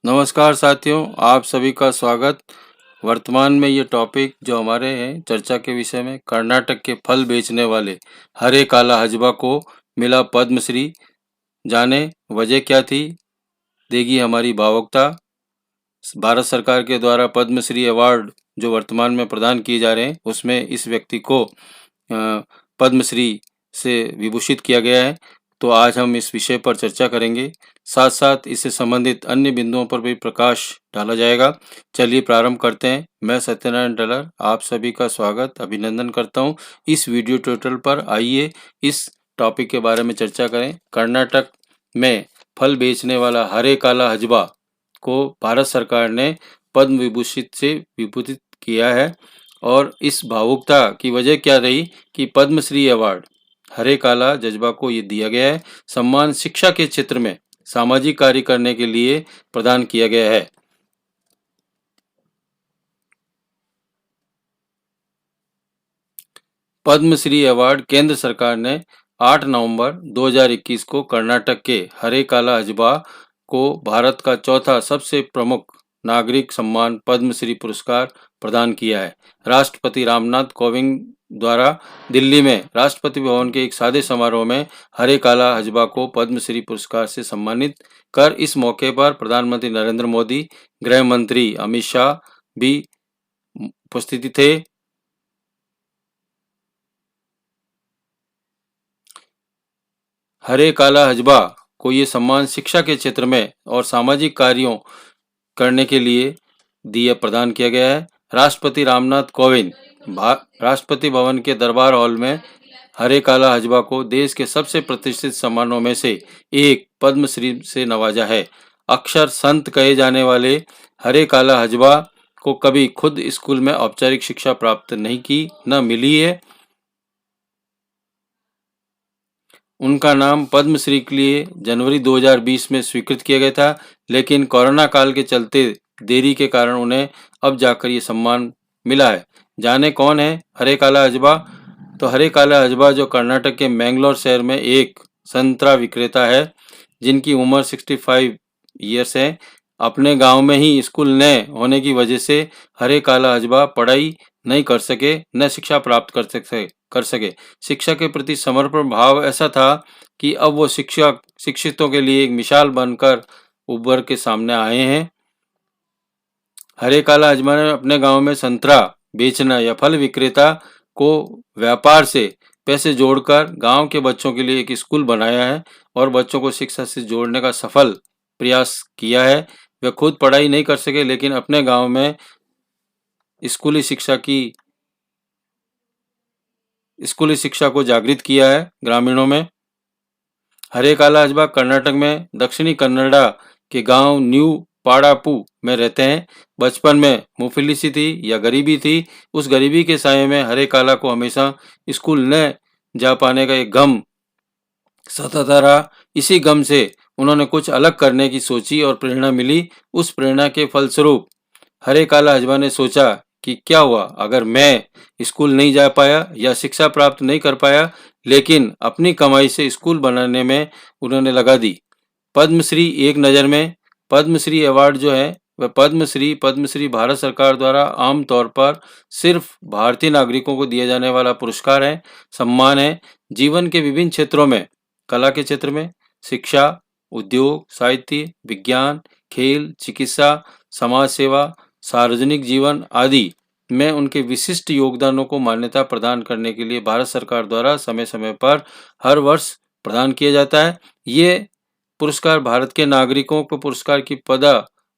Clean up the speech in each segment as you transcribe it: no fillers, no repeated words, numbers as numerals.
नमस्कार साथियों, आप सभी का स्वागत। वर्तमान में ये टॉपिक जो हमारे हैं चर्चा के विषय में, कर्नाटक के फल बेचने वाले हरे काला हजबा को मिला पद्मश्री। जाने वजह क्या थी, देगी हमारी भावुकता। भारत सरकार के द्वारा पद्मश्री अवार्ड जो वर्तमान में प्रदान किए जा रहे हैं, उसमें इस व्यक्ति को पद्मश्री से विभूषित किया गया है। तो आज हम इस विषय पर चर्चा करेंगे, साथ साथ इससे संबंधित अन्य बिंदुओं पर भी प्रकाश डाला जाएगा। चलिए प्रारंभ करते हैं। मैं सत्यनारायण डलर आप सभी का स्वागत अभिनंदन करता हूं इस वीडियो ट्यूटोरियल पर। आइए इस टॉपिक के बारे में चर्चा करें। कर्नाटक में फल बेचने वाला हरे काला हजबा को भारत सरकार ने पद्म विभूषित से विभूषित किया है। और इस भावुकता की वजह क्या रही कि पद्मश्री अवार्ड हरे काला जज्बा को ये दिया गया है। सम्मान शिक्षा के क्षेत्र में सामाजिक कार्य करने के लिए प्रदान किया गया है। पद्मश्री अवार्ड केंद्र सरकार ने 8 नवंबर 2021 को कर्नाटक के हरे काला हजबा को भारत का चौथा सबसे प्रमुख नागरिक सम्मान पद्मश्री पुरस्कार प्रदान किया है। राष्ट्रपति रामनाथ कोविंद द्वारा दिल्ली में राष्ट्रपति भवन के एक सादे समारोह में हरे काला हजबा को पद्मश्री पुरस्कार से सम्मानित कर इस मौके पर प्रधानमंत्री नरेंद्र मोदी, गृह मंत्री अमित शाह भी उपस्थित थे। हरे काला हजबा को ये सम्मान शिक्षा के क्षेत्र में और सामाजिक कार्यों करने के लिए प्रदान किया गया है। राष्ट्रपति रामनाथ कोविंद राष्ट्रपति भवन के दरबार हॉल में हरे काला हजबा को देश के सबसे प्रतिष्ठित सम्मानों में से एक पद्मश्री से नवाजा है। अक्षर संत कहे जाने वाले हरे काला हजबा को कभी खुद स्कूल में औपचारिक शिक्षा प्राप्त नहीं की, न मिली है। उनका नाम पद्मश्री के लिए जनवरी 2020 में स्वीकृत किया गया था, लेकिन कोरोना काल के चलते देरी के कारण उन्हें अब जाकर ये सम्मान मिला है। जाने कौन है हरे काला हजबा? तो हरे काला हजबा जो कर्नाटक के मैंगलोर शहर में एक संतरा विक्रेता है, जिनकी उम्र 65 ईयर्स है। अपने गांव में ही स्कूल न होने की वजह से हरे काला हजबा पढ़ाई नहीं कर सके, न शिक्षा प्राप्त कर सके। शिक्षा के प्रति समर्पण भाव ऐसा था कि अब वो शिक्षितों के लिए एक मिसाल बनकर उभर के सामने आए हैं। हरे काला हजबा ने अपने गांव में संतरा बेचना या फल विक्रेता को व्यापार से पैसे जोड़कर गांव के बच्चों के लिए एक स्कूल बनाया है और बच्चों को शिक्षा से जोड़ने का सफल प्रयास किया है। वे खुद पढ़ाई नहीं कर सके, लेकिन अपने गांव में स्कूली शिक्षा को जागृत किया है ग्रामीणों में। हरे काला हजबा कर्नाटक में दक्षिणी कन्नड़ा के गांव न्यू पाड़ापू में रहते हैं। बचपन में मुफिली सी थी या गरीबी थी। उस गरीबी के साये में हरे काला को हमेशा स्कूल न जा पाने का एक गम सताता रहा। इसी गम से उन्होंने कुछ अलग करने की सोची और प्रेरणा मिली। उस प्रेरणा के फलस्वरूप हरे काला हजबा ने सोचा कि क्या हुआ अगर मैं स्कूल नहीं जा पाया या शिक्षा प्राप्त नहीं कर पाया, लेकिन अपनी कमाई से स्कूल बनाने में उन्होंने लगा दी। पद्मश्री एक नज़र में पद्मश्री अवार्ड जो है वह पद्मश्री भारत सरकार द्वारा आमतौर पर सिर्फ भारतीय नागरिकों को दिया जाने वाला पुरस्कार है, सम्मान है। जीवन के विभिन्न क्षेत्रों में, कला के क्षेत्र में, शिक्षा, उद्योग, साहित्य, विज्ञान, खेल, चिकित्सा, समाज सेवा, सार्वजनिक जीवन आदि में उनके विशिष्ट योगदानों को मान्यता प्रदान करने के लिए भारत सरकार द्वारा समय समय पर हर वर्ष प्रदान किया जाता है। ये पुरस्कार भारत के नागरिकों को पुरस्कार की पदा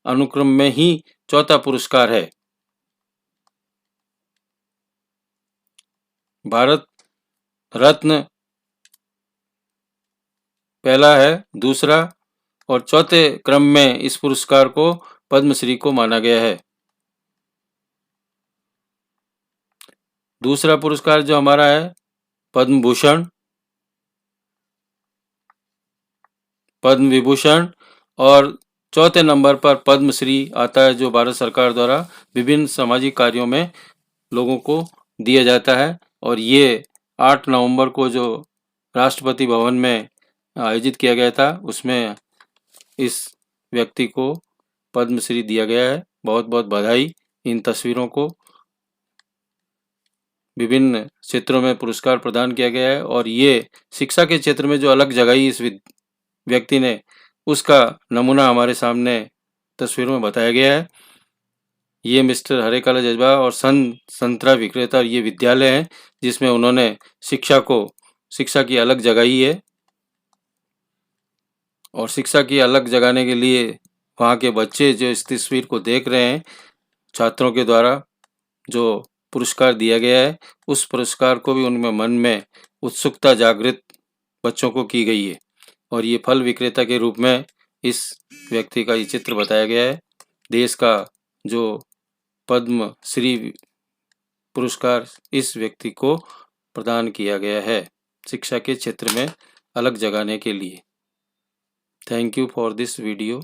अनुक्रम में ही चौथा पुरस्कार है। भारत रत्न पहला है, दूसरा और चौथे क्रम में इस पुरस्कार को पद्मश्री को माना गया है। दूसरा पुरस्कार जो हमारा है पद्म भूषण, पद्म विभूषण, और चौथे नंबर पर पद्मश्री आता है, जो भारत सरकार द्वारा विभिन्न सामाजिक कार्यों में लोगों को दिया जाता है। और ये 8 नवंबर को जो राष्ट्रपति भवन में आयोजित किया गया था, उसमें इस व्यक्ति को पद्मश्री दिया गया है। बहुत बहुत बधाई इन तस्वीरों को। विभिन्न क्षेत्रों में पुरस्कार प्रदान किया गया है और ये शिक्षा के क्षेत्र में जो अलग जगाई इस व्यक्ति ने, उसका नमूना हमारे सामने तस्वीरों में बताया गया है। ये मिस्टर हरेकाला जज्बा और संतरा विक्रेता, ये विद्यालय है जिसमें उन्होंने शिक्षा की अलग जगाई है। और शिक्षा की अलग जगाने के लिए वहाँ के बच्चे जो इस तस्वीर को देख रहे हैं, छात्रों के द्वारा जो पुरस्कार दिया गया है, उस पुरस्कार को भी उनमें मन में उत्सुकता जागृत बच्चों को की गई है। और ये फल विक्रेता के रूप में इस व्यक्ति का ये चित्र बताया गया है। देश का जो पद्म श्री पुरस्कार इस व्यक्ति को प्रदान किया गया है शिक्षा के क्षेत्र में अलग जगाने के लिए। Thank you for this video.